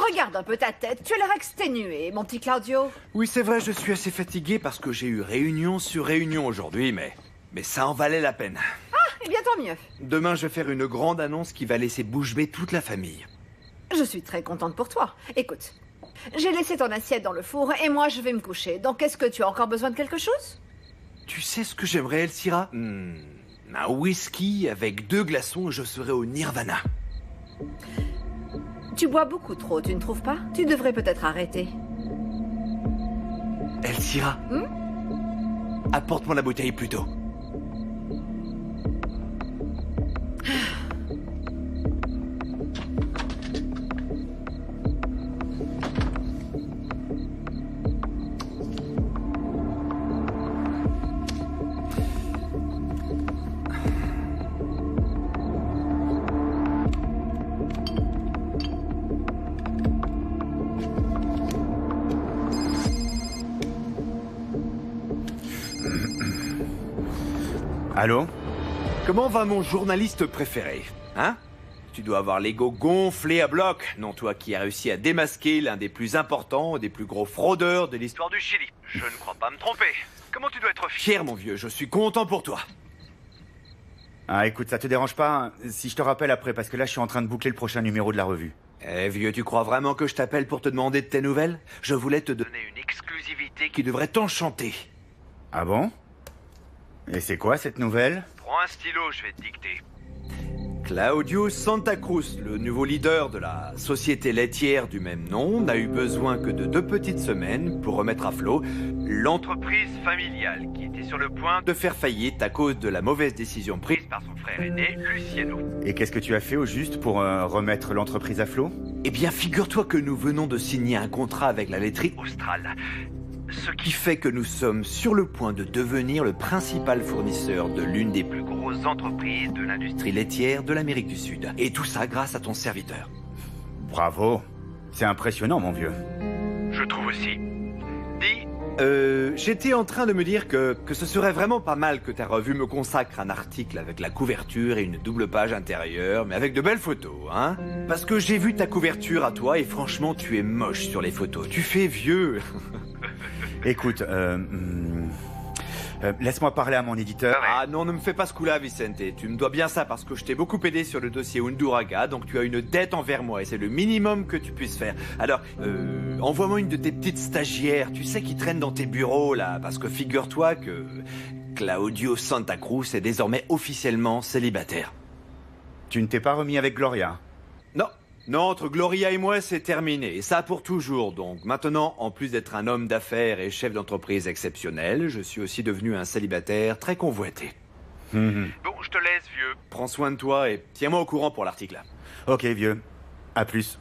Regarde un peu ta tête, tu as l'air exténué, mon petit Claudio. Oui, c'est vrai, je suis assez fatigué parce que j'ai eu réunion sur réunion aujourd'hui, mais ça en valait la peine. Eh bien, tant mieux. Demain, je vais faire une grande annonce qui va laisser bouche bée toute la famille. Je suis très contente pour toi. Écoute, j'ai laissé ton assiette dans le four et moi, je vais me coucher. Donc, est-ce que tu as encore besoin de quelque chose? Tu sais ce que j'aimerais, Elcira? Un whisky avec 2 glaçons et je serai au Nirvana. Tu bois beaucoup trop, tu ne trouves pas? Tu devrais peut-être arrêter. Elcira, apporte-moi la bouteille plutôt. Allô? Comment va mon journaliste préféré? Hein? Tu dois avoir l'ego gonflé à bloc. Non, toi qui as réussi à démasquer l'un des plus importants, des plus gros fraudeurs de l'histoire du Chili. Je ne crois pas me tromper. Comment tu dois être fier, mon vieux? Je suis content pour toi. Ah, écoute, ça te dérange pas si je te rappelle après, parce que là, je suis en train de boucler le prochain numéro de la revue. Eh vieux, tu crois vraiment que je t'appelle pour te demander de tes nouvelles? Je voulais te donner une exclusivité qui devrait t'enchanter. Ah bon? Et c'est quoi cette nouvelle? Prends un stylo, je vais te dicter. Claudio Santa Cruz, le nouveau leader de la société laitière du même nom, n'a eu besoin que de 2 petites semaines pour remettre à flot l'entreprise familiale qui était sur le point de faire faillite à cause de la mauvaise décision prise par son frère aîné, Luciano. Et qu'est-ce que tu as fait au juste pour remettre l'entreprise à flot? Eh bien, figure-toi que nous venons de signer un contrat avec la laiterie Austral. Ce qui fait que nous sommes sur le point de devenir le principal fournisseur de l'une des plus grosses entreprises de l'industrie laitière de l'Amérique du Sud. Et tout ça grâce à ton serviteur. Bravo. C'est impressionnant, mon vieux. Je trouve aussi. Dis, j'étais en train de me dire que ce serait vraiment pas mal que ta revue me consacre un article avec la couverture et une double page intérieure, mais avec de belles photos, hein? Parce que j'ai vu ta couverture à toi et franchement, tu es moche sur les photos. Tu fais vieux. Écoute, laisse-moi parler à mon éditeur. Ah non, ne me fais pas ce coup-là, Vicente. Tu me dois bien ça parce que je t'ai beaucoup aidé sur le dossier Unduraga, donc tu as une dette envers moi et c'est le minimum que tu puisses faire. Alors, envoie-moi une de tes petites stagiaires, tu sais, qui traînent dans tes bureaux, là, parce que figure-toi que Claudio Santa Cruz est désormais officiellement célibataire. Tu ne t'es pas remis avec Gloria? Non, entre Gloria et moi, c'est terminé. Et ça pour toujours, donc. Maintenant, en plus d'être un homme d'affaires et chef d'entreprise exceptionnel, je suis aussi devenu un célibataire très convoité. Bon, je te laisse, vieux. Prends soin de toi et tiens-moi au courant pour l'article. Ok, vieux. À plus.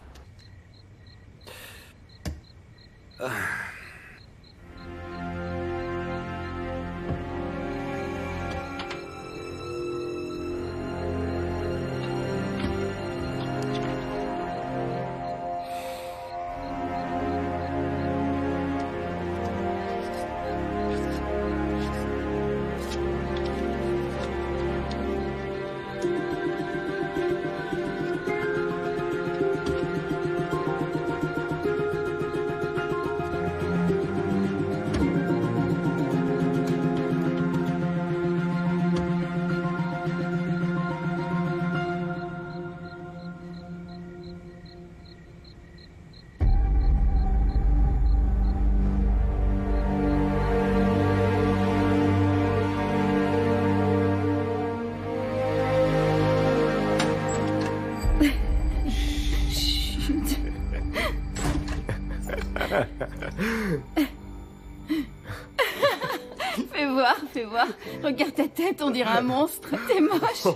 Fais voir. Regarde ta tête, on dirait un monstre. T'es moche.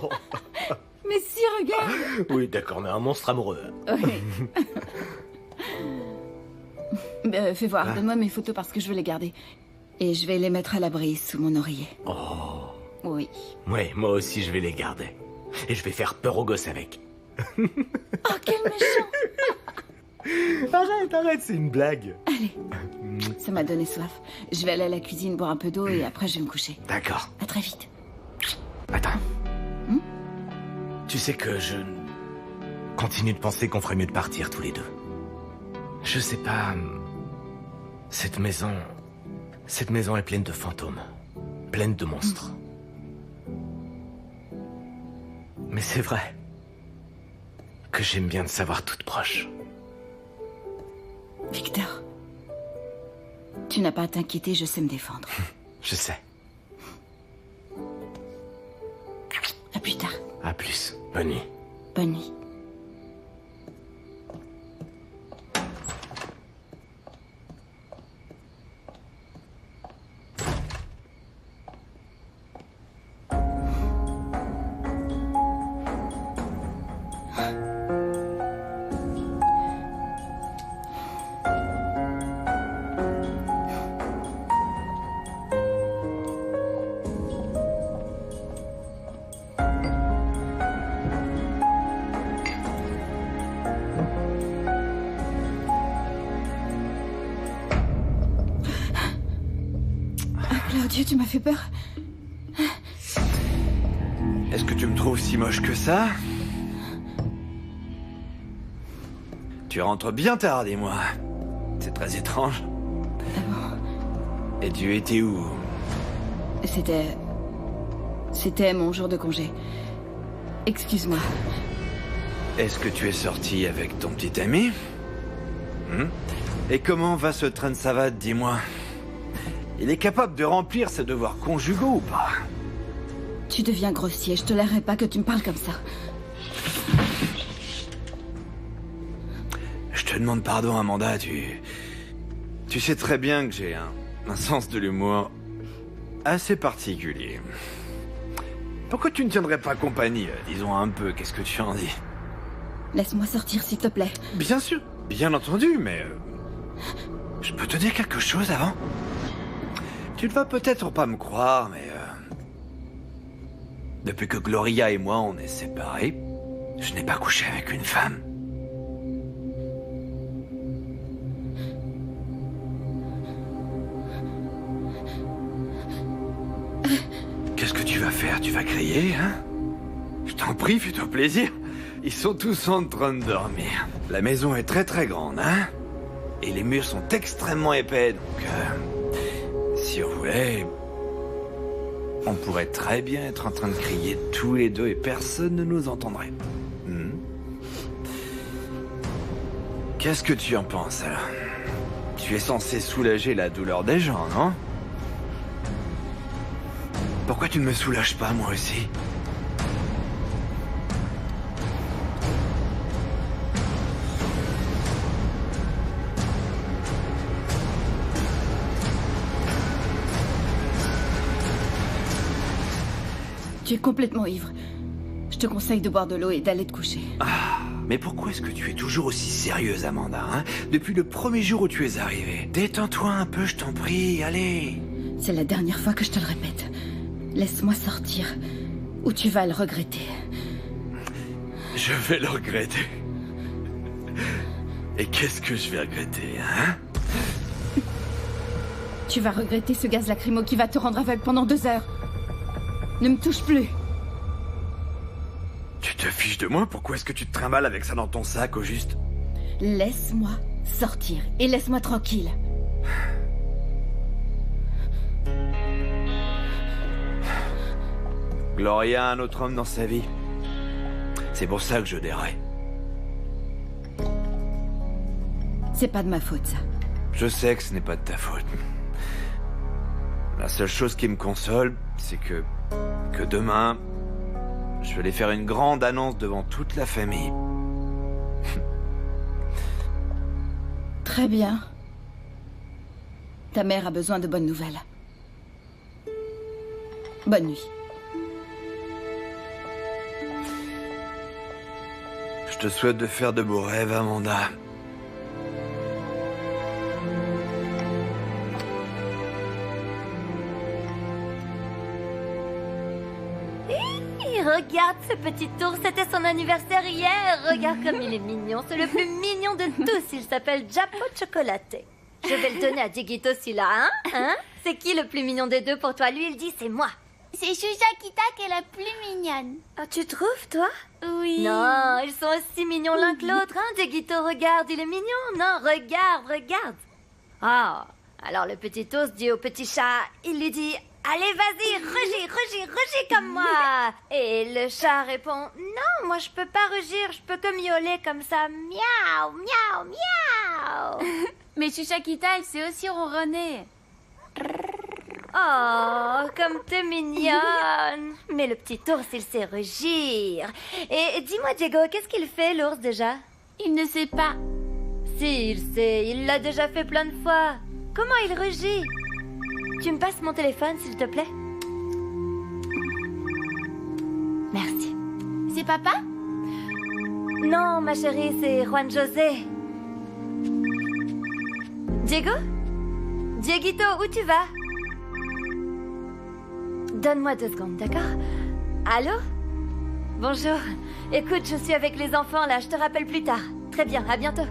Mais si, regarde. Oui, d'accord, mais un monstre amoureux. Oui. Fais voir, donne-moi mes photos parce que je veux les garder. Et je vais les mettre à l'abri sous mon oreiller. Oh. Oui. Oui, moi aussi je vais les garder. Et je vais faire peur aux gosses avec. Oh, quel méchant. Arrête, c'est une blague. Allez. Ça m'a donné soif. Je vais aller à la cuisine boire un peu d'eau et après je vais me coucher. D'accord. À très vite. Attends. Tu sais que je continue de penser qu'on ferait mieux de partir tous les deux. Je sais pas... Cette maison est pleine de fantômes. Pleine de monstres. Mais c'est vrai que j'aime bien te savoir toute proche. Victor, tu n'as pas à t'inquiéter, je sais me défendre. Je sais. À plus tard. À plus. Bonne nuit. Bonne nuit. Claudio, tu m'as fait peur. Est-ce que tu me trouves si moche que ça? Tu rentres bien tard, dis-moi. C'est très étrange. Et tu étais où? C'était mon jour de congé. Excuse-moi. Est-ce que tu es sorti avec ton petit ami? Et comment va ce train de savate, dis-moi? Il est capable de remplir ses devoirs conjugaux ou pas? Tu deviens grossier, je tolérerai pas que tu me parles comme ça. Je te demande pardon, Amanda, tu sais très bien que j'ai un sens de l'humour assez particulier. Pourquoi tu ne tiendrais pas compagnie, disons un peu, qu'est-ce que tu en dis? Laisse-moi sortir, s'il te plaît. Bien sûr, bien entendu, mais... je peux te dire quelque chose avant? Tu ne vas peut-être pas me croire, mais... depuis que Gloria et moi on est séparés, je n'ai pas couché avec une femme. Qu'est-ce que tu vas faire? Tu vas crier, hein? Je t'en prie, fais-toi plaisir. Ils sont tous en train de dormir. La maison est très très grande, hein? Et les murs sont extrêmement épais, donc... si on voulait... on pourrait très bien être en train de crier tous les deux et personne ne nous entendrait. Qu'est-ce que tu en penses, alors? Tu es censé soulager la douleur des gens, non? Pourquoi tu ne me soulages pas, moi aussi? Tu es complètement ivre. Je te conseille de boire de l'eau et d'aller te coucher. Mais pourquoi est-ce que tu es toujours aussi sérieuse, Amanda, hein? Depuis le premier jour où tu es arrivée. Détends-toi un peu, je t'en prie, allez. C'est la dernière fois que je te le répète. Laisse-moi sortir, ou tu vas le regretter. Je vais le regretter. Et qu'est-ce que je vais regretter, hein? Tu vas regretter ce gaz lacrymo qui va te rendre aveugle pendant 2 heures. Ne me touche plus. Tu te fiches de moi? Pourquoi est-ce que tu te trimbales avec ça dans ton sac, au juste? Laisse-moi sortir et laisse-moi tranquille. Gloria a un autre homme dans sa vie. C'est pour ça que je déraille. C'est pas de ma faute, ça. Je sais que ce n'est pas de ta faute. La seule chose qui me console, c'est que demain, je vais aller faire une grande annonce devant toute la famille. Très bien. Ta mère a besoin de bonnes nouvelles. Bonne nuit. Je te souhaite de faire de beaux rêves, Amanda. Regarde ce petit ours, c'était son anniversaire hier. Regarde comme il est mignon, c'est le plus mignon de tous. Il s'appelle Japo Chocolaté. Je vais le donner à Digito celui-là, hein? C'est qui le plus mignon des deux pour toi? Lui, il dit c'est moi. c'est Shushakita qui est la plus mignonne. Ah, tu trouves, toi? Oui. Non, ils sont aussi mignons l'un que l'autre, hein, Dieguito, regarde, il est mignon. Non, regarde, regarde. Ah, alors le petit ours dit au petit chat, il lui dit, allez, vas-y, rugis comme moi. Et le chat répond, non, moi je peux pas rugir, je peux que miauler comme ça, miaou, miaou, miaou. Mais Shushakita, elle sait aussi ronronner. Oh, comme t'es mignonne. Mais le petit ours, il sait rugir. Et dis-moi, Diego, qu'est-ce qu'il fait, l'ours, déjà? Il ne sait pas. Si, il sait, il l'a déjà fait plein de fois. Comment il rugit? Tu me passes mon téléphone, s'il te plaît? Merci. C'est papa? Non, ma chérie, c'est Juan José. Diego? Dieguito, où tu vas? Donne-moi 2 secondes, d'accord? Allô? Bonjour. Écoute, je suis avec les enfants, là. Je te rappelle plus tard. Très bien, à bientôt.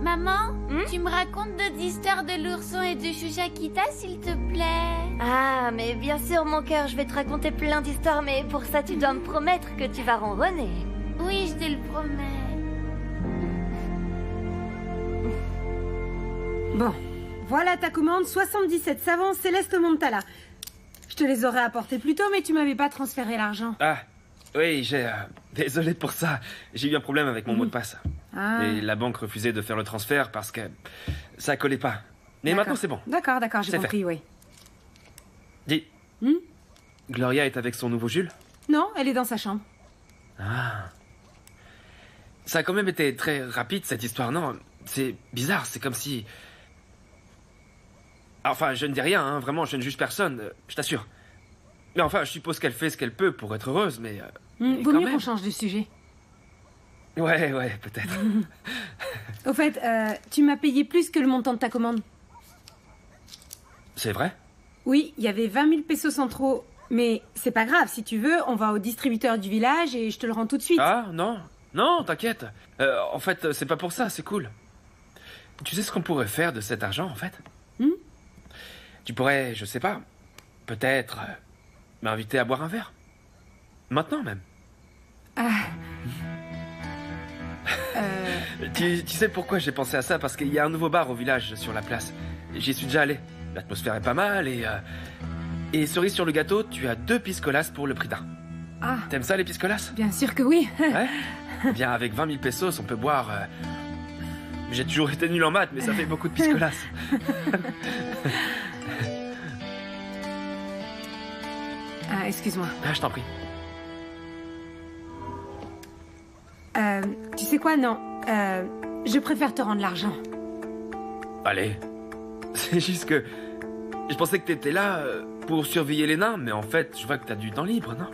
Maman, tu me racontes d'autres histoires de l'ourson et de Shushakita, s'il te plaît? Ah, mais bien sûr, mon cœur, je vais te raconter plein d'histoires, mais pour ça, tu dois me promettre que tu vas ronronner. Oui, je te le promets. Bon, voilà ta commande, 77 savons Céleste Montala. Je te les aurais apportés plus tôt, mais tu m'avais pas transféré l'argent. Ah, oui, j'ai... désolé pour ça. J'ai eu un problème avec mon mot de passe. Ah. Et la banque refusait de faire le transfert parce que ça collait pas. Mais D'accord. maintenant, c'est bon. D'accord, j'ai C'est compris, oui. Dis, Gloria est avec son nouveau Jules? Non, elle est dans sa chambre. Ah. Ça a quand même été très rapide, cette histoire, non? C'est bizarre, c'est comme si... Enfin, je ne dis rien, hein, vraiment, je ne juge personne, je t'assure. Mais enfin, je suppose qu'elle fait ce qu'elle peut pour être heureuse, mais... mais Vaut quand mieux même. qu'on change de sujet. Ouais, peut-être. Au fait, tu m'as payé plus que le montant de ta commande. C'est vrai? Oui, il y avait 20 000 pesos en trop. Mais c'est pas grave, si tu veux, on va au distributeur du village et je te le rends tout de suite. Ah, non, t'inquiète. En fait, c'est pas pour ça, c'est cool. Tu sais ce qu'on pourrait faire de cet argent, en fait? Tu pourrais, je sais pas, peut-être m'inviter à boire un verre. Maintenant même. Tu sais pourquoi j'ai pensé à ça? Parce qu'il y a un nouveau bar au village, sur la place. J'y suis déjà allé. L'atmosphère est pas mal et cerise sur le gâteau, tu as 2 piscolas pour le prix d'un. Ah, T'aimes ça, les piscolas? bien sûr que oui. Ouais. Eh bien, avec 20 000 pesos, on peut boire... J'ai toujours été nul en maths, mais ça fait beaucoup de piscolas. Ah, excuse-moi. Ah, je t'en prie. Tu sais quoi, non. Je préfère te rendre l'argent. Allez. C'est juste que... Je pensais que t'étais là pour surveiller les nains, mais en fait, je vois que t'as du temps libre, non?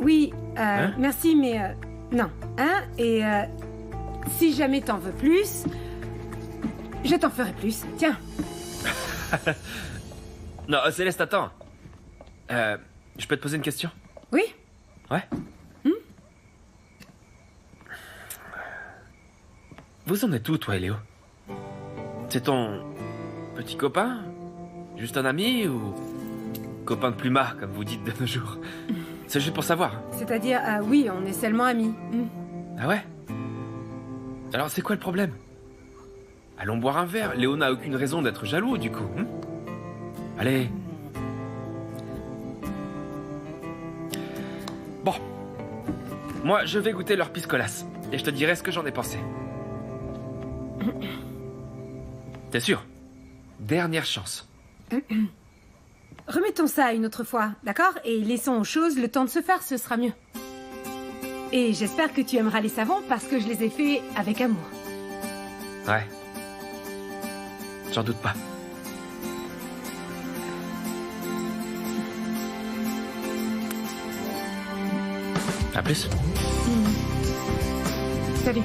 Oui, Hein? merci, mais non. Hein? Et si jamais t'en veux plus, je t'en ferai plus. Tiens. Non, Céleste, attends. Je peux te poser une question? Oui? Ouais? Vous en êtes où, toi et Léo? C'est ton petit copain? Juste un ami ou copain de plumard, comme vous dites de nos jours? C'est juste pour savoir. C'est-à-dire, oui, on est seulement amis. Ah ouais? Alors c'est quoi le problème? Allons boire un verre. Léo n'a aucune raison d'être jaloux, du coup. Allez. Bon. Moi, je vais goûter leur piscolas. Et je te dirai ce que j'en ai pensé. T'es sûr? Dernière chance. Remettons ça une autre fois, d'accord? Et laissons aux choses le temps de se faire, ce sera mieux. Et j'espère que tu aimeras les savons parce que je les ai faits avec amour. Ouais. J'en doute pas. À plus. Salut.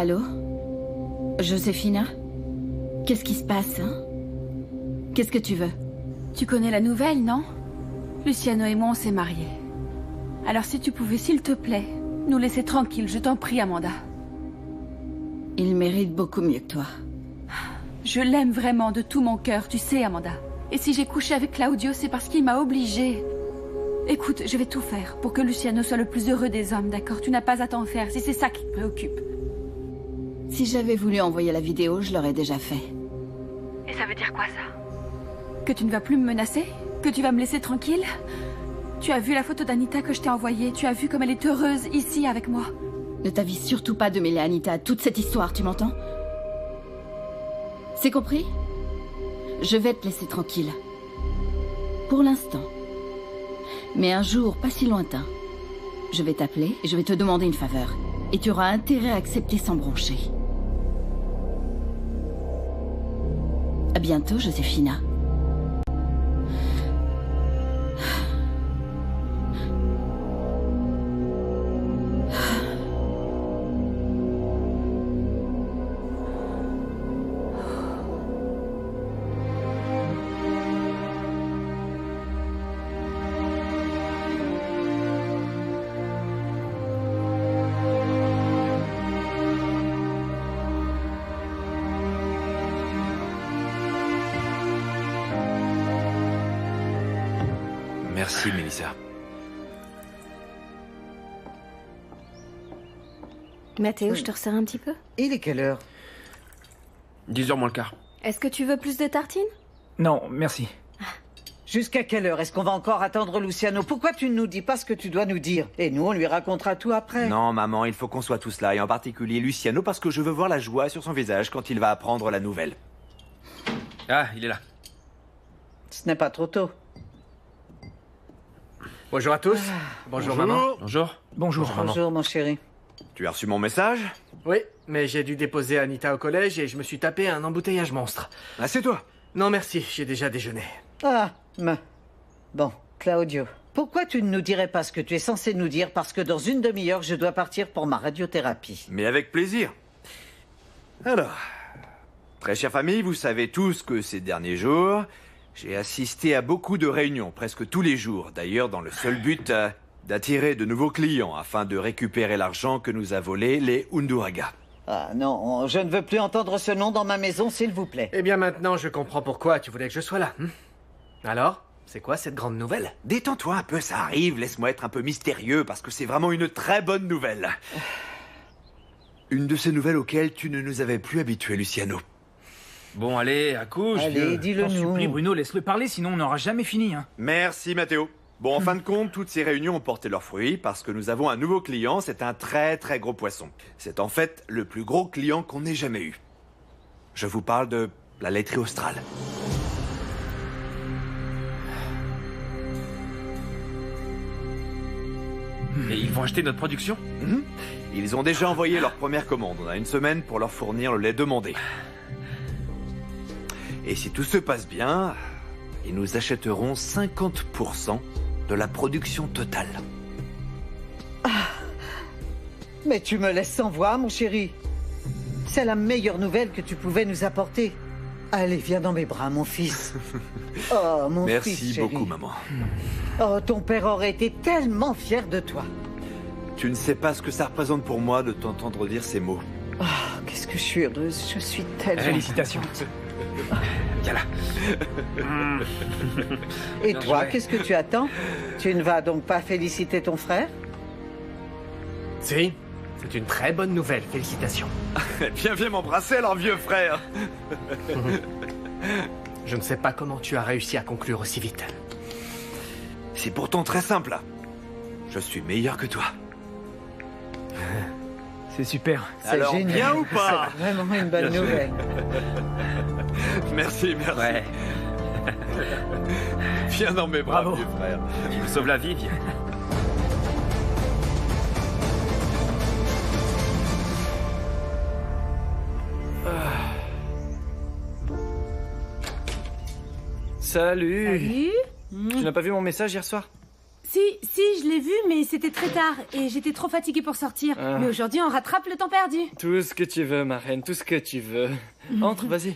Allô? Joséphina? Qu'est-ce qui se passe, hein? Qu'est-ce que tu veux? Tu connais la nouvelle, non? Luciano et moi, on s'est mariés. Alors si tu pouvais, s'il te plaît, nous laisser tranquilles, je t'en prie, Amanda. Il mérite beaucoup mieux que toi. Je l'aime vraiment de tout mon cœur, tu sais, Amanda. Et si j'ai couché avec Claudio, c'est parce qu'il m'a obligée. Écoute, je vais tout faire pour que Luciano soit le plus heureux des hommes, d'accord? Tu n'as pas à t'en faire, si c'est ça qui te préoccupe. Si j'avais voulu envoyer la vidéo, je l'aurais déjà fait. Et ça veut dire quoi, ça? Que tu ne vas plus me menacer? Que tu vas me laisser tranquille? Tu as vu la photo d'Anita que je t'ai envoyée? Tu as vu comme elle est heureuse ici avec moi? Ne t'avise surtout pas de mêler Anita à toute cette histoire, tu m'entends? C'est compris? Je vais te laisser tranquille. Pour l'instant. Mais un jour, pas si lointain, je vais t'appeler et je vais te demander une faveur. Et tu auras intérêt à accepter sans broncher. À bientôt, Joséphina. Merci, Mélissa. Mathéo, je te resserre un petit peu? Il est quelle heure? 10h moins le quart. Est-ce que tu veux plus de tartines? Non, merci. Jusqu'à quelle heure est-ce qu'on va encore attendre Luciano? Pourquoi tu ne nous dis pas ce que tu dois nous dire? Et nous, on lui racontera tout après. Non, maman, il faut qu'on soit tous là, et en particulier Luciano, parce que je veux voir la joie sur son visage quand il va apprendre la nouvelle. Ah, il est là. Ce n'est pas trop tôt. Bonjour à tous. Bonjour, maman. Bonjour. Bonjour, maman. Bonjour, mon chéri. Tu as reçu mon message? Oui, mais j'ai dû déposer Anita au collège et je me suis tapé un embouteillage monstre. Assieds-toi. Non, merci, j'ai déjà déjeuné. Ah, mais... Bon, Claudio, pourquoi tu ne nous dirais pas ce que tu es censé nous dire? Parce que dans une demi-heure, je dois partir pour ma radiothérapie. Mais avec plaisir. Alors, très chère famille, vous savez tous que ces derniers jours, j'ai assisté à beaucoup de réunions, presque tous les jours. D'ailleurs, dans le seul but d'attirer de nouveaux clients afin de récupérer l'argent que nous a volé les Undurraga. Ah non, je ne veux plus entendre ce nom dans ma maison, s'il vous plaît. Eh bien maintenant, je comprends pourquoi tu voulais que je sois là. Alors, c'est quoi cette grande nouvelle? Détends-toi un peu, ça arrive. Laisse-moi être un peu mystérieux, parce que c'est vraiment une très bonne nouvelle. Une de ces nouvelles auxquelles tu ne nous avais plus habitués, Luciano. Bon, allez, accouche. Allez, dis-le nous. Supplie, Bruno, laisse-le parler, sinon on n'aura jamais fini. Hein. Merci, Mathéo. Bon, en fin de compte, toutes ces réunions ont porté leurs fruits parce que nous avons un nouveau client. C'est un très très gros poisson. C'est en fait le plus gros client qu'on ait jamais eu. Je vous parle de la laiterie australe. Et ils vont acheter notre production? Ils ont déjà envoyé leur première commande. On a une semaine pour leur fournir le lait demandé. Et si tout se passe bien, ils nous achèteront 50% de la production totale. Ah, mais tu me laisses sans voix, mon chéri. C'est la meilleure nouvelle que tu pouvais nous apporter. Allez, viens dans mes bras, mon fils. Oh, mon fils, Merci chéri. beaucoup, maman. Oh, ton père aurait été tellement fier de toi. Tu ne sais pas ce que ça représente pour moi de t'entendre dire ces mots. Oh, qu'est-ce que je suis heureuse. Je suis tellement... Félicitations. Viens là. Et Bien toi, joué. qu'est-ce que tu attends? Tu ne vas donc pas féliciter ton frère? Si, c'est une très bonne nouvelle, félicitations. Viens m'embrasser alors, vieux frère. Je ne sais pas comment tu as réussi à conclure aussi vite. C'est pourtant très simple. Je suis meilleur que toi. C'est super. C'est Alors, génial. bien ou pas? C'est vraiment une bonne nouvelle. Merci. Ouais. Viens dans mes bras, Bravo. vieux frère. Tu me sauves la vie, viens. Salut. Salut. Tu n'as pas vu mon message hier soir? Si, Si, je l'ai vu, mais c'était très tard et j'étais trop fatiguée pour sortir. Mais aujourd'hui, on rattrape le temps perdu. Tout ce que tu veux, ma reine, tout ce que tu veux. Entre, vas-y.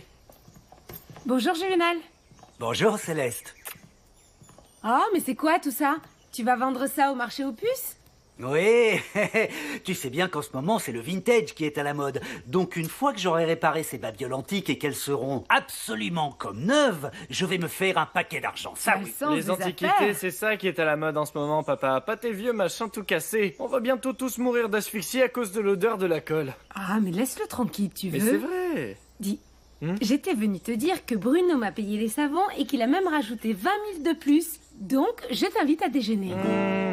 Bonjour, Juvénal. Bonjour, Céleste. Oh, mais c'est quoi tout ça? Tu vas vendre ça au marché aux puces? Oui, tu sais bien qu'en ce moment, c'est le vintage qui est à la mode. Donc, une fois que j'aurai réparé ces babioles antiques et qu'elles seront absolument comme neuves, je vais me faire un paquet d'argent, ça oui. Les antiquités, c'est ça qui est à la mode en ce moment, papa. Pas tes vieux machins tout cassés. On va bientôt tous mourir d'asphyxie à cause de l'odeur de la colle. Ah, mais laisse-le tranquille, tu veux. Mais c'est vrai. Dis, j'étais venue te dire que Bruno m'a payé les savons et qu'il a même rajouté 20 000 de plus. Donc, je t'invite à déjeuner.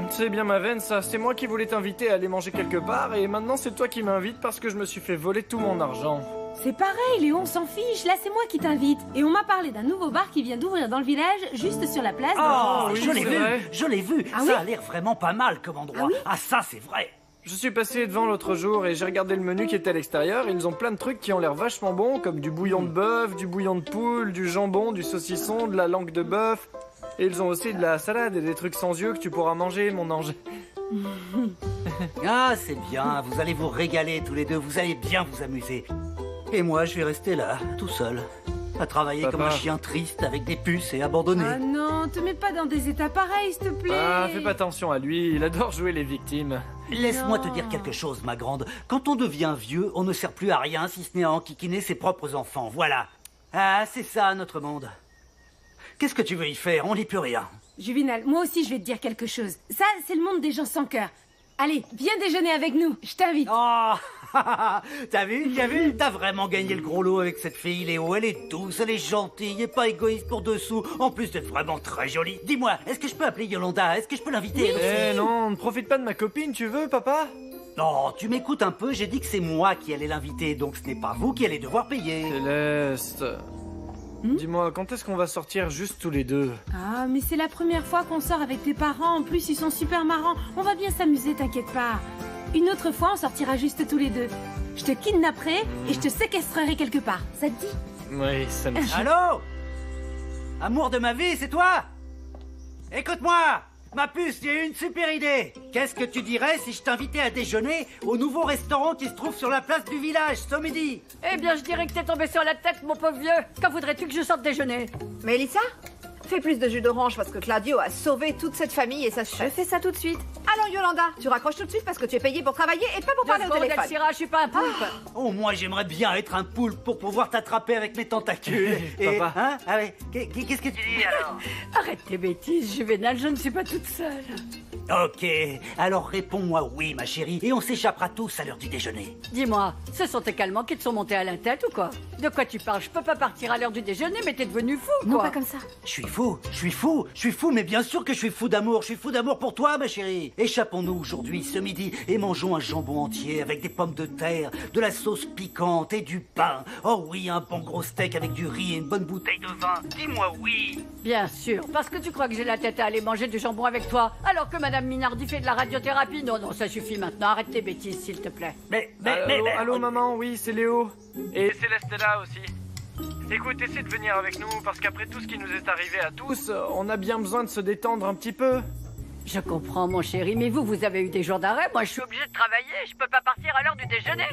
C'est bien ma veine, ça. C'est moi qui voulais t'inviter à aller manger quelque part et maintenant c'est toi qui m'invites parce que je me suis fait voler tout mon argent. C'est pareil, Léon, on s'en fiche. Là, c'est moi qui t'invite. Et on m'a parlé d'un nouveau bar qui vient d'ouvrir dans le village, juste sur la place. Oh, oui, je l'ai vu, vrai. je l'ai vu. Ah Ça oui a l'air vraiment pas mal comme endroit. Ah, ça, c'est vrai. Je suis passé devant l'autre jour et j'ai regardé le menu qui était à l'extérieur. Ils ont plein de trucs qui ont l'air vachement bons, comme du bouillon de bœuf, du bouillon de poule, du jambon, du saucisson, de la langue de bœuf. Et ils ont aussi de la salade et des trucs sans yeux que tu pourras manger, mon ange. Ah, c'est bien. Vous allez vous régaler tous les deux. Vous allez bien vous amuser. Et moi, je vais rester là, tout seul, à travailler comme un chien triste avec des puces et abandonné. Ah non, te mets pas dans des états pareils, s'il te plaît. Ah, fais pas attention à lui. Il adore jouer les victimes. Laisse-moi te dire quelque chose, ma grande. Quand on devient vieux, on ne sert plus à rien si ce n'est à enquiquiner ses propres enfants. Voilà. Ah, c'est ça, notre monde. Qu'est-ce que tu veux y faire? On n'y peut rien. Juvénal, moi aussi, je vais te dire quelque chose. Ça, c'est le monde des gens sans cœur. Allez, viens déjeuner avec nous. Je t'invite. Oh, t'as vu? T'as vraiment gagné le gros lot avec cette fille, Léo. Elle est douce, elle est gentille et pas égoïste pour 2 sous. En plus d'être vraiment très jolie. Dis-moi, est-ce que je peux appeler Yolanda? Est-ce que je peux l'inviter? Eh non, ne profite pas de ma copine, tu veux, papa? Non, tu m'écoutes un peu. J'ai dit que c'est moi qui allais l'inviter, donc ce n'est pas vous qui allez devoir payer. Céleste... Dis-moi, quand est-ce qu'on va sortir juste tous les deux? Ah, mais c'est la première fois qu'on sort avec tes parents. En plus, ils sont super marrants. On va bien s'amuser, t'inquiète pas. Une autre fois, on sortira juste tous les deux. Je te kidnapperai et je te séquestrerai quelque part. Ça te dit? Oui, ça me dit. Allô? Amour de ma vie, c'est toi? Écoute-moi! Ma puce, j'ai une super idée. Qu'est-ce que tu dirais si je t'invitais à déjeuner au nouveau restaurant qui se trouve sur la place du village ce midi? Eh bien, je dirais que t'es tombé sur la tête, mon pauvre vieux. Quand voudrais-tu que je sorte déjeuner? Mélissa, fais plus de jus d'orange parce que Claudio a sauvé toute cette famille et ça se fait. Je fais ça tout de suite. Alors Yolanda, tu raccroches tout de suite parce que tu es payée pour travailler et pas pour parler au téléphone. Elcira, je suis pas un poulpe. Oh, moi j'aimerais bien être un poulpe pour pouvoir t'attraper avec mes tentacules. Et, Papa. hein? Allez, qu'est-ce que tu dis alors? Arrête tes bêtises, Juvénal, je ne suis pas toute seule. Ok, alors réponds-moi oui, ma chérie, et on s'échappera tous à l'heure du déjeuner. Dis-moi, ce sont tes calmants qui te sont montés à la tête ou quoi? De quoi tu parles? Je peux pas partir à l'heure du déjeuner, mais t'es devenu fou, quoi. Non, pas comme ça. Je suis fou, mais bien sûr que je suis fou d'amour. Je suis fou d'amour pour toi, ma chérie. Échappons-nous aujourd'hui, ce midi, et mangeons un jambon entier avec des pommes de terre, de la sauce piquante et du pain. Oh oui, un bon gros steak avec du riz et une bonne bouteille de vin. Dis-moi oui. Bien sûr, parce que tu crois que j'ai la tête à aller manger du jambon avec toi, alors que Madame Minardi fait de la radiothérapie. Non, ça suffit maintenant. Arrête tes bêtises, s'il te plaît. Allô, maman, oui, c'est Léo. Et Céleste est là aussi. Écoute, essaie de venir avec nous, parce qu'après tout ce qui nous est arrivé à tous, on a bien besoin de se détendre un petit peu. Je comprends, mon chéri, mais vous avez eu des jours d'arrêt. Moi, je suis obligée de travailler. Je peux pas partir à l'heure du déjeuner.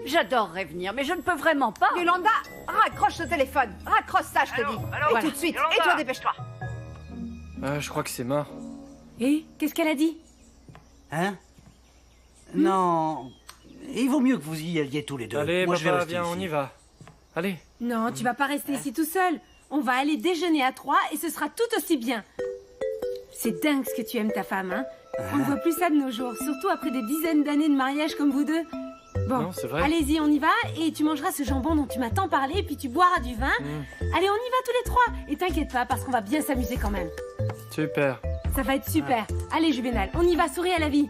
J'adorerais venir, mais je ne peux vraiment pas. Yolanda, raccroche le téléphone. Raccroche ça, je te dis. Et tout de suite. Yolanda. Et toi, dépêche-toi. Je crois que c'est mort. Et qu'est-ce qu'elle a dit? Hein? Non. Il vaut mieux que vous y alliez tous les deux. Allez, moi, papa, je vais rester viens, ici. on y va. Allez. Non, tu vas pas rester ici tout seul. On va aller déjeuner à 3 et ce sera tout aussi bien. C'est dingue ce que tu aimes ta femme, hein? On ne voit plus ça de nos jours, surtout après des dizaines d'années de mariage comme vous deux. Bon, Non, c'est vrai. allez-y, on y va et tu mangeras ce jambon dont tu m'as tant parlé et puis tu boiras du vin. Allez, on y va tous les 3 et t'inquiète pas parce qu'on va bien s'amuser quand même. Super. Ça va être super. Allez, Juvénal, on y va, souris à la vie.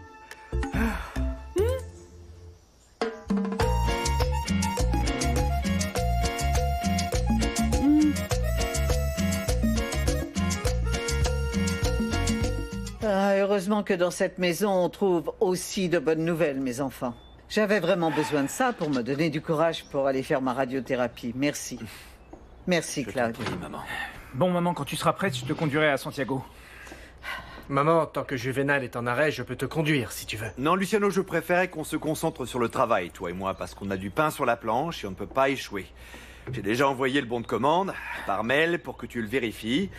Ah, heureusement que dans cette maison, on trouve aussi de bonnes nouvelles, mes enfants. J'avais vraiment besoin de ça pour me donner du courage pour aller faire ma radiothérapie. Merci. Merci, Claude. Bon, maman, quand tu seras prête, je te conduirai à Santiago. Maman, tant que Juvénal est en arrêt, je peux te conduire si tu veux. Non, Luciano, je préférais qu'on se concentre sur le travail, toi et moi, parce qu'on a du pain sur la planche et on ne peut pas échouer. J'ai déjà envoyé le bon de commande, par mail, pour que tu le vérifies.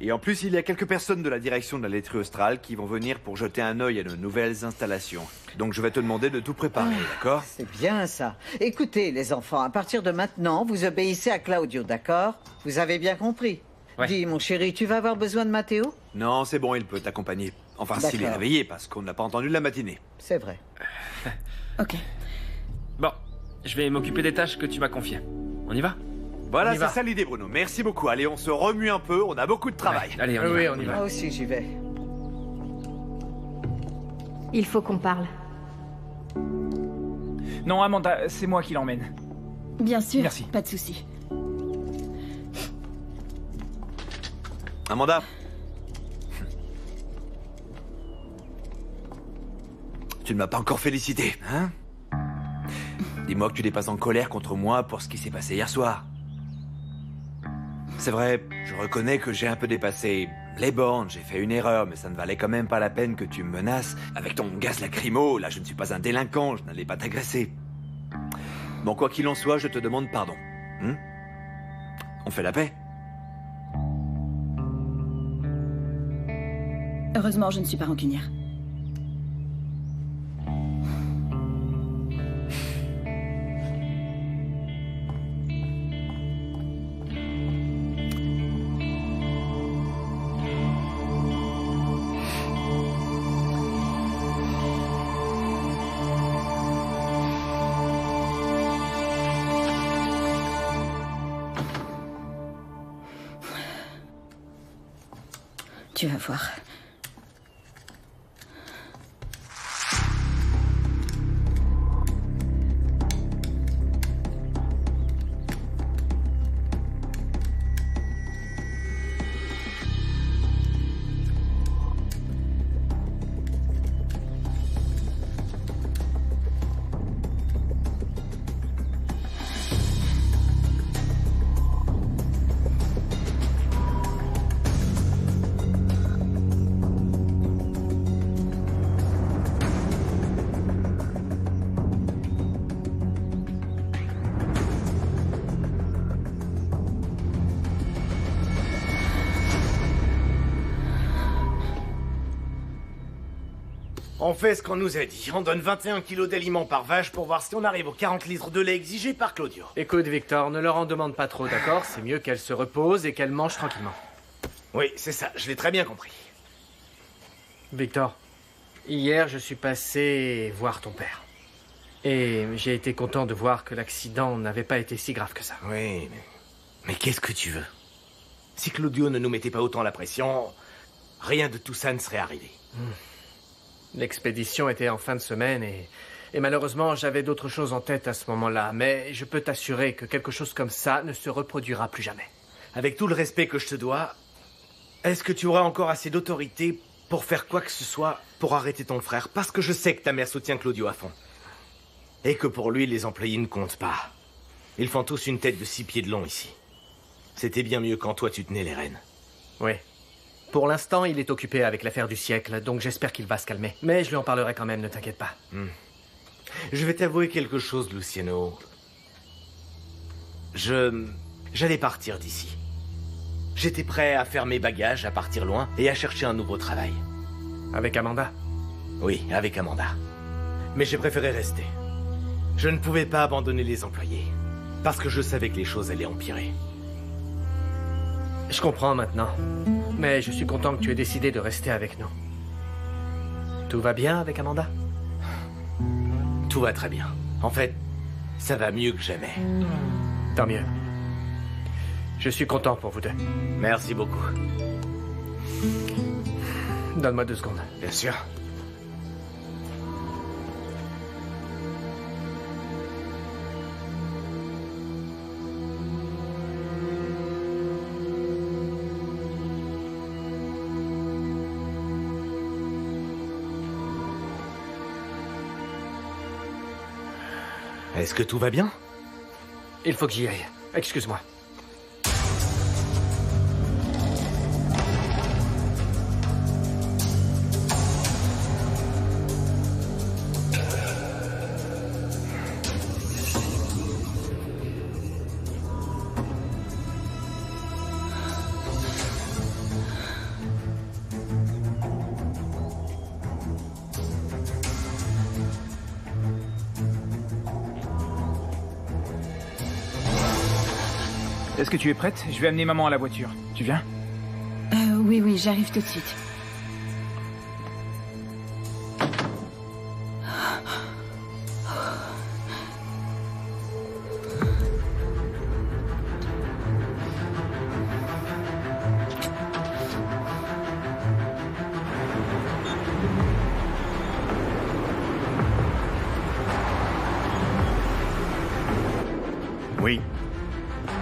Et en plus, il y a quelques personnes de la direction de la laiterie australe qui vont venir pour jeter un œil à nos nouvelles installations. Donc je vais te demander de tout préparer, d'accord? C'est bien ça. Écoutez, les enfants, à partir de maintenant, vous obéissez à Claudio, d'accord? Vous avez bien compris? Ouais. Dis, mon chéri, tu vas avoir besoin de Matteo? Non, c'est bon, il peut t'accompagner. Enfin, s'il est D'accord. réveillé, parce qu'on n'a pas entendu de la matinée. C'est vrai. Ok. Bon, je vais m'occuper des tâches que tu m'as confiées. On y va? Voilà, On y c'est va. ça l'idée, Bruno. Merci beaucoup. Allez, on se remue un peu, on a beaucoup de travail. Ouais, allez, on y va. Oui, on y va. Moi aussi, j'y vais. Il faut qu'on parle. Non, Amanda, c'est moi qui l'emmène. Bien sûr, Merci. pas de souci. Amanda. Tu ne m'as pas encore félicité, hein? Dis-moi que tu n'es pas en colère contre moi pour ce qui s'est passé hier soir. C'est vrai, je reconnais que j'ai un peu dépassé les bornes, j'ai fait une erreur, mais ça ne valait quand même pas la peine que tu me menaces. Avec ton gaz lacrymo, là je ne suis pas un délinquant, je n'allais pas t'agresser. Bon, quoi qu'il en soit, je te demande pardon. Hein? On fait la paix? Heureusement, je ne suis pas rancunière. Tu vas voir. On fait ce qu'on nous a dit. On donne 21 kilos d'aliments par vache pour voir si on arrive aux 40 litres de lait exigés par Claudio. Écoute, Victor, ne leur en demande pas trop, d'accord? C'est mieux qu'elle se repose et qu'elle mange tranquillement. Oui, c'est ça, je l'ai très bien compris. Victor, hier, je suis passé voir ton père. Et j'ai été content de voir que l'accident n'avait pas été si grave que ça. Oui, mais qu'est-ce que tu veux? Si Claudio ne nous mettait pas autant la pression, rien de tout ça ne serait arrivé. L'expédition était en fin de semaine et malheureusement, j'avais d'autres choses en tête à ce moment-là. Mais je peux t'assurer que quelque chose comme ça ne se reproduira plus jamais. Avec tout le respect que je te dois, est-ce que tu auras encore assez d'autorité pour faire quoi que ce soit pour arrêter ton frère? Parce que je sais que ta mère soutient Claudio à fond. Et que pour lui, les employés ne comptent pas. Ils font tous une tête de 6 pieds de long ici. C'était bien mieux quand toi tu tenais les rênes. Oui. Pour l'instant, il est occupé avec l'affaire du siècle, donc j'espère qu'il va se calmer. Mais je lui en parlerai quand même, ne t'inquiète pas. Je vais t'avouer quelque chose, Luciano. J'allais partir d'ici. J'étais prêt à faire mes bagages, à partir loin et à chercher un nouveau travail. Avec Amanda? Oui, avec Amanda. Mais j'ai préféré rester. Je ne pouvais pas abandonner les employés, parce que je savais que les choses allaient empirer. Je comprends maintenant. Mais je suis content que tu aies décidé de rester avec nous. Tout va bien avec Amanda? Tout va très bien. En fait, ça va mieux que jamais. Tant mieux. Je suis content pour vous deux. Merci beaucoup. Donne-moi 2 secondes. Bien sûr. Est-ce que tout va bien? Il faut que j'y aille. Excuse-moi. Est-ce que tu es prête? Je vais amener maman à la voiture. Tu viens? Oui, j'arrive tout de suite.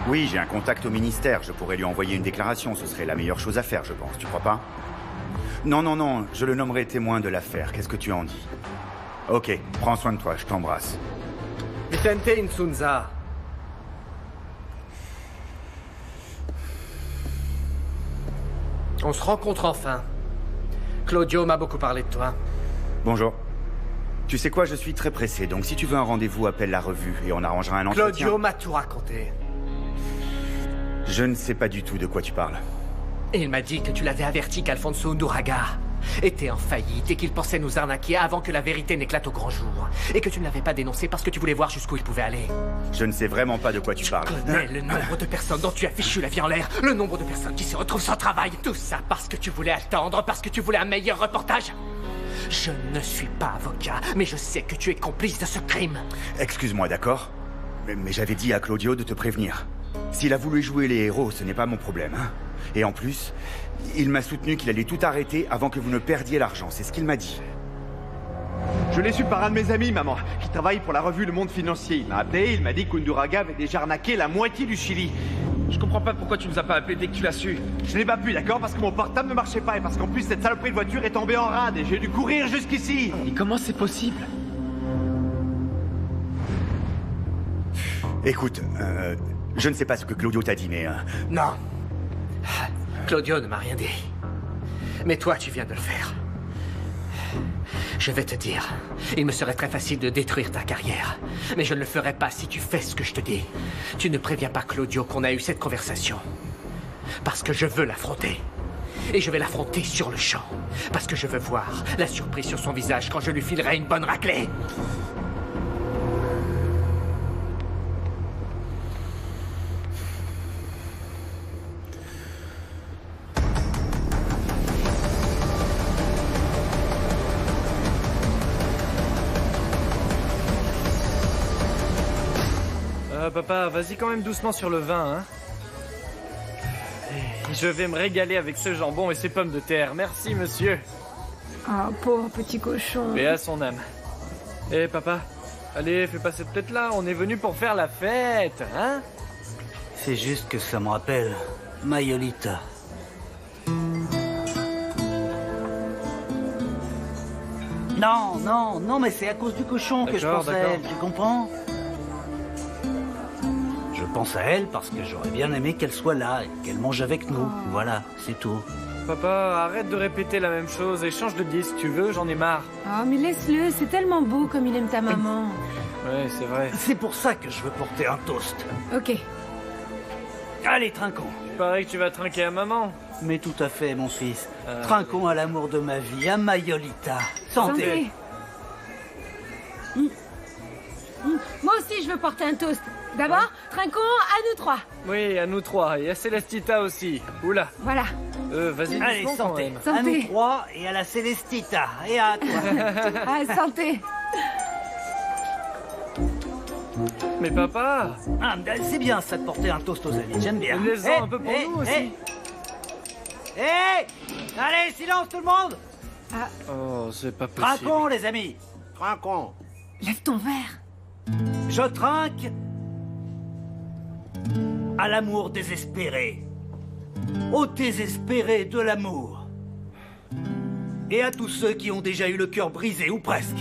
Oui, j'ai un contact au ministère. Je pourrais lui envoyer une déclaration. Ce serait la meilleure chose à faire, je pense. Tu crois pas? Non. Je le nommerai témoin de l'affaire. Qu'est-ce que tu en dis? Ok, prends soin de toi. Je t'embrasse. Vicente Insunza. On se rencontre enfin. Claudio m'a beaucoup parlé de toi. Bonjour. Tu sais quoi, je suis très pressé. Donc si tu veux un rendez-vous, appelle la revue et on arrangera un entretien. Claudio m'a tout raconté. Je ne sais pas du tout de quoi tu parles. Et il m'a dit que tu l'avais averti qu'Alfonso Unduraga était en faillite et qu'il pensait nous arnaquer avant que la vérité n'éclate au grand jour. Et que tu ne l'avais pas dénoncé parce que tu voulais voir jusqu'où il pouvait aller. Je ne sais vraiment pas de quoi tu parles. Je connais le nombre de personnes dont tu as fichu la vie en l'air, le nombre de personnes qui se retrouvent sans travail. Tout ça parce que tu voulais attendre, parce que tu voulais un meilleur reportage. Je ne suis pas avocat, mais je sais que tu es complice de ce crime. Excuse-moi, d'accord? Mais j'avais dit à Claudio de te prévenir. S'il a voulu jouer les héros, ce n'est pas mon problème. Hein. Et en plus, il m'a soutenu qu'il allait tout arrêter avant que vous ne perdiez l'argent. C'est ce qu'il m'a dit. Je l'ai su par un de mes amis, maman, qui travaille pour la revue Le Monde Financier. Il m'a appelé, il m'a dit qu'Unduraga avait déjà arnaqué la moitié du Chili. Je comprends pas pourquoi tu nous as pas appelé dès que tu l'as su. Je n'ai pas pu, d'accord? Parce que mon portable ne marchait pas et parce qu'en plus cette saloperie de voiture est tombée en rade et j'ai dû courir jusqu'ici. Et comment c'est possible? Écoute, je ne sais pas ce que Claudio t'a dit, mais... Non. Claudio ne m'a rien dit. Mais toi, tu viens de le faire. Je vais te dire, il me serait très facile de détruire ta carrière. Mais je ne le ferai pas si tu fais ce que je te dis. Tu ne préviens pas Claudio qu'on a eu cette conversation. Parce que je veux l'affronter. Et je vais l'affronter sur le champ. Parce que je veux voir la surprise sur son visage quand je lui filerai une bonne raclée. Papa, vas-y quand même doucement sur le vin, hein. Je vais me régaler avec ce jambon et ces pommes de terre. Merci, monsieur. Ah, pauvre petit cochon. Et à son âme. Eh, papa, allez, fais pas cette tête-là. On est venu pour faire la fête, hein. C'est juste que ça me rappelle Mayolita. Non, mais c'est à cause du cochon que je pense à elle, tu comprends? Je pense à elle parce que j'aurais bien aimé qu'elle soit là et qu'elle mange avec nous. Voilà, c'est tout. Papa, arrête de répéter la même chose et change de disque, tu veux, j'en ai marre. Oh, mais laisse-le, c'est tellement beau comme il aime ta maman. Ouais, c'est vrai. C'est pour ça que je veux porter un toast. Ok. Allez, trinquons. Il paraît que tu vas trinquer à maman. Mais tout à fait, mon fils. Trinquons à l'amour de ma vie, à Mayolita. Santé. Moi aussi, je veux porter un toast. D'abord, trinquons à nous trois. Oui, à nous trois. Et à Celestita aussi. Oula. Voilà. Vas-y, allez, doucement, santé. Quand même. À nous trois et à la Celestita. Et à toi. Ah, santé. Mais papa. Ah, c'est bien ça de porter un toast aux amis. J'aime bien. Laisse-en un peu pour nous aussi. Allez, silence tout le monde. Oh, c'est pas possible. Trinquons, les amis. Trinquons. Lève ton verre. Je trinque à l'amour désespéré, au désespéré de l'amour, et à tous ceux qui ont déjà eu le cœur brisé, ou presque.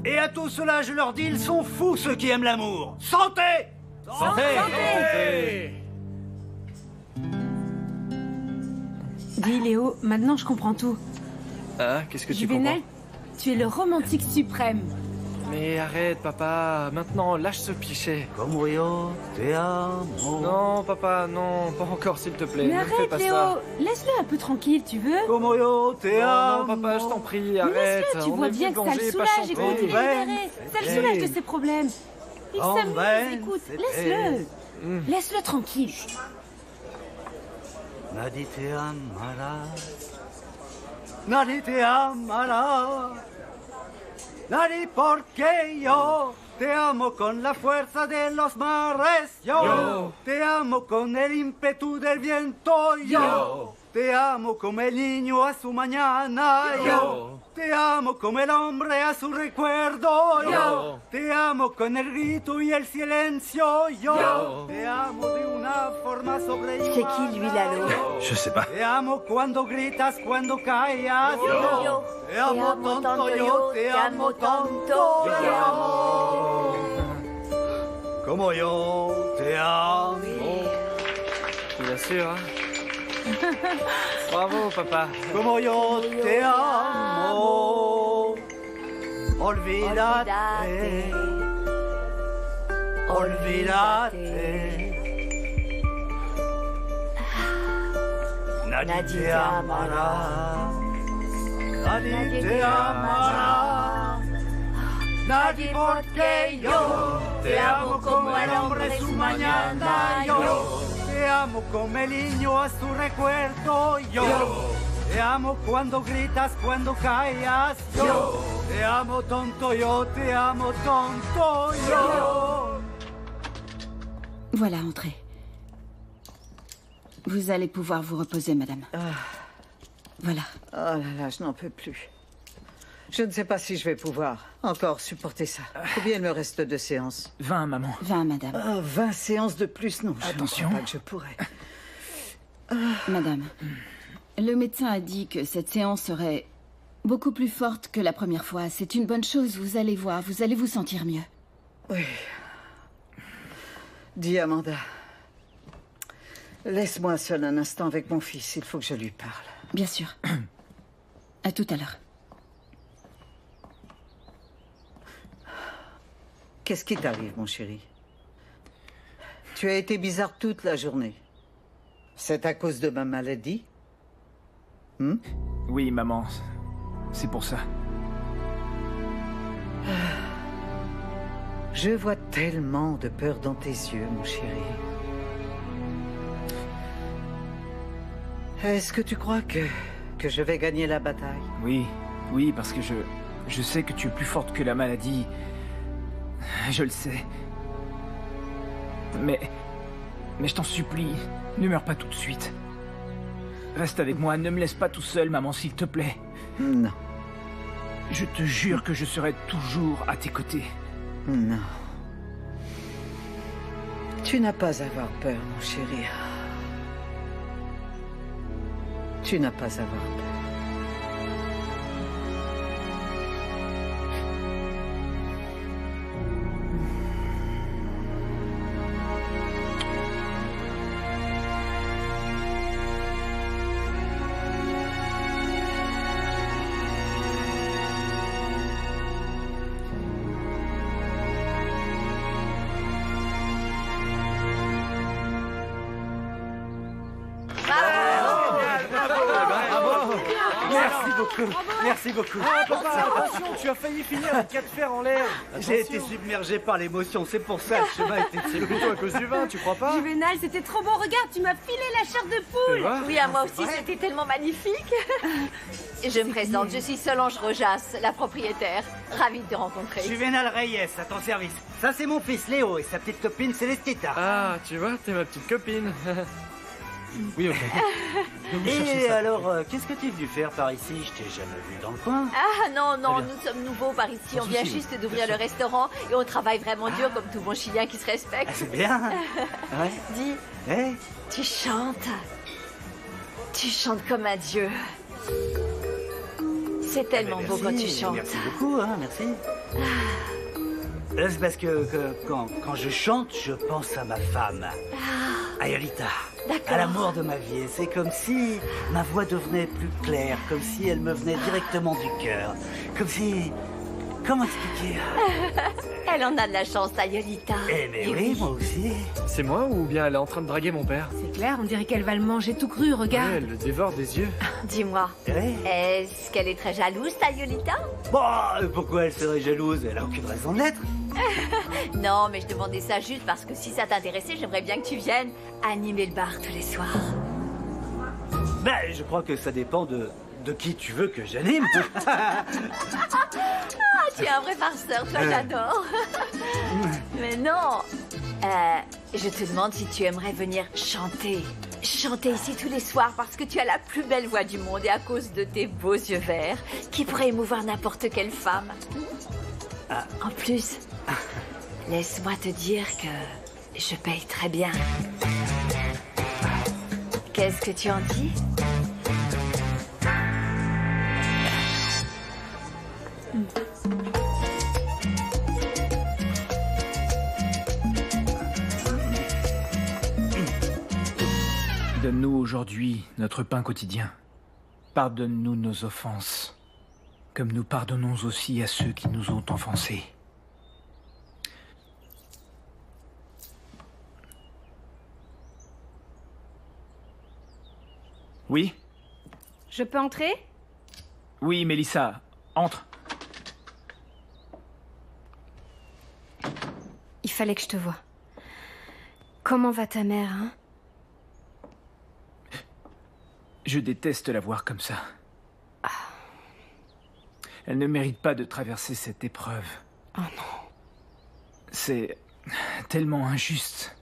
Et à tous ceux-là, je leur dis, ils sont fous, ceux qui aiment l'amour. Santé! Santé! Santé! Dis, Léo, maintenant je comprends tout. Ah, qu'est-ce que tu comprends? Juvénal, tu es le romantique suprême. Mais arrête, papa. Maintenant, lâche ce pichet. Como yo te amo. Non, papa, non. Pas encore, s'il te plaît. Mais Ne arrête, fais pas Léo. ça. Laisse-le un peu tranquille, tu veux? Como yo te amo. Non, papa, je t'en prie, Mais arrête. laisse-le, tu On vois est bien venu que ça le venger, pas soulage. Écoute, chanter. il est libéré. Ça le soulage de ses problèmes. Il s'amuse, écoute, laisse-le. Laisse-le tranquille. Nadie te amará. Nadie te amará. Nadie porque yo te amo con la fuerza de los mares. Yo te amo con el ímpetu del viento. Yo te amo como el niño a su mañana. Yo te amo como el hombre a su recuerdo. Yo te amo con el grito y el silencio. Yo te amo de una forma sobrehumana. C'est qui, lui, Lalo? Je sais pas. Te amo cuando gritas, cuando callas. Yo te amo tonto, yo te amo tonto. Yo como yo te amo. Bien sûr, hein. Bravo, papa. Como yo te amo. Olvídate. Olvídate. Nadie te amará. Nadie te amará. Nadie porque yo te amo como el hombre su mañana. Yo te amo como el niño a su recuerdo. Yo te amo cuando gritas, cuando callas. Yo te amo tonto, yo te amo tonto. Yo. Voilà, entrez. Vous allez pouvoir vous reposer, madame. Voilà. Oh là là, je n'en peux plus. Je ne sais pas si je vais pouvoir encore supporter ça. Combien il me reste de séances? 20, maman. 20, madame. Oh, 20 séances de plus? Non, Attention. je ne crois pas que je pourrais. Madame, le médecin a dit que cette séance serait beaucoup plus forte que la première fois. C'est une bonne chose, vous allez voir, vous allez vous sentir mieux. Oui. Dis, Amanda. Laisse-moi seule un instant avec mon fils, il faut que je lui parle. Bien sûr. À tout à l'heure. Qu'est-ce qui t'arrive, mon chéri? Tu as été bizarre toute la journée. C'est à cause de ma maladie? Oui, maman. C'est pour ça. Je vois tellement de peur dans tes yeux, mon chéri. Est-ce que tu crois que je vais gagner la bataille? Oui, parce que je sais que tu es plus forte que la maladie. Je le sais. Mais je t'en supplie, ne meurs pas tout de suite. Reste avec moi, ne me laisse pas tout seul, maman, s'il te plaît. Non. Je te jure que je serai toujours à tes côtés. Non. Tu n'as pas à avoir peur, mon chéri. Tu n'as pas à avoir peur. Merci beaucoup. Ah, papa, attention, tu as failli finir avec 4 fers en l'air. J'ai été submergé par l'émotion, c'est pour ça que le chemin était... C'est plutôt à cause du vin, tu crois pas? Juvénal, c'était trop beau. Regarde, tu m'as filé la chair de poule. Oui, à moi aussi, c'était tellement magnifique. Je me présente, je suis Solange Rojas, la propriétaire. Ravie de te rencontrer. Juvénal Reyes, à ton service. Ça, c'est mon fils Léo et sa petite copine Célestita. Ah, tu vois, t'es ma petite copine. Oui, ok. Et alors, qu'est-ce que tu es venu faire par ici? Je t'ai jamais vu dans le coin. Ah non, nous sommes nouveaux par ici. On vient juste d'ouvrir le restaurant et on travaille vraiment dur comme tout bon Chilien qui se respecte. Ah, c'est bien. Ouais. Dis, Hey. tu chantes. Tu chantes comme un dieu. C'est tellement beau quand tu chantes. Merci beaucoup, hein, merci. C'est parce que quand je chante, je pense à ma femme, à Yolita, à l'amour de ma vie. Et c'est comme si ma voix devenait plus claire, comme si elle me venait directement du cœur, comme Comment expliquer? Elle en a de la chance, ta Yolita. Eh mais oui, moi aussi. C'est moi ou bien elle est en train de draguer mon père? C'est clair, on dirait qu'elle va le manger tout cru, regarde. Ouais, elle le dévore des yeux. Dis-moi, est-ce qu'elle est très jalouse, ta Yolita? Bon, pourquoi elle serait jalouse? Elle a aucune raison de l'être. Non, mais je demandais ça juste parce que si ça t'intéressait, j'aimerais bien que tu viennes animer le bar tous les soirs. Ben, je crois que ça dépend de qui tu veux que j'anime. Ah, tu es un vrai farceur, toi, j'adore. Mais non, je te demande si tu aimerais venir chanter. Chanter ici tous les soirs parce que tu as la plus belle voix du monde et à cause de tes beaux yeux verts qui pourraient émouvoir n'importe quelle femme. En plus, laisse-moi te dire que je paye très bien. Qu'est-ce que tu en dis? Donne-nous aujourd'hui notre pain quotidien. Pardonne-nous nos offenses, comme nous pardonnons aussi à ceux qui nous ont offensés. Oui? Je peux entrer? Oui, Mélissa, entre. Il fallait que je te voie. Comment va ta mère, hein? Je déteste la voir comme ça. Elle ne mérite pas de traverser cette épreuve. Oh non. C'est tellement injuste.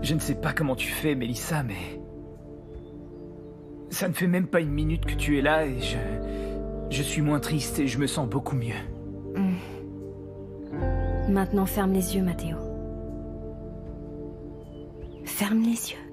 Je ne sais pas comment tu fais, Mélissa, mais... ça ne fait même pas une minute que tu es là et je suis moins triste et je me sens beaucoup mieux. Maintenant, ferme les yeux, Matteo. Ferme les yeux.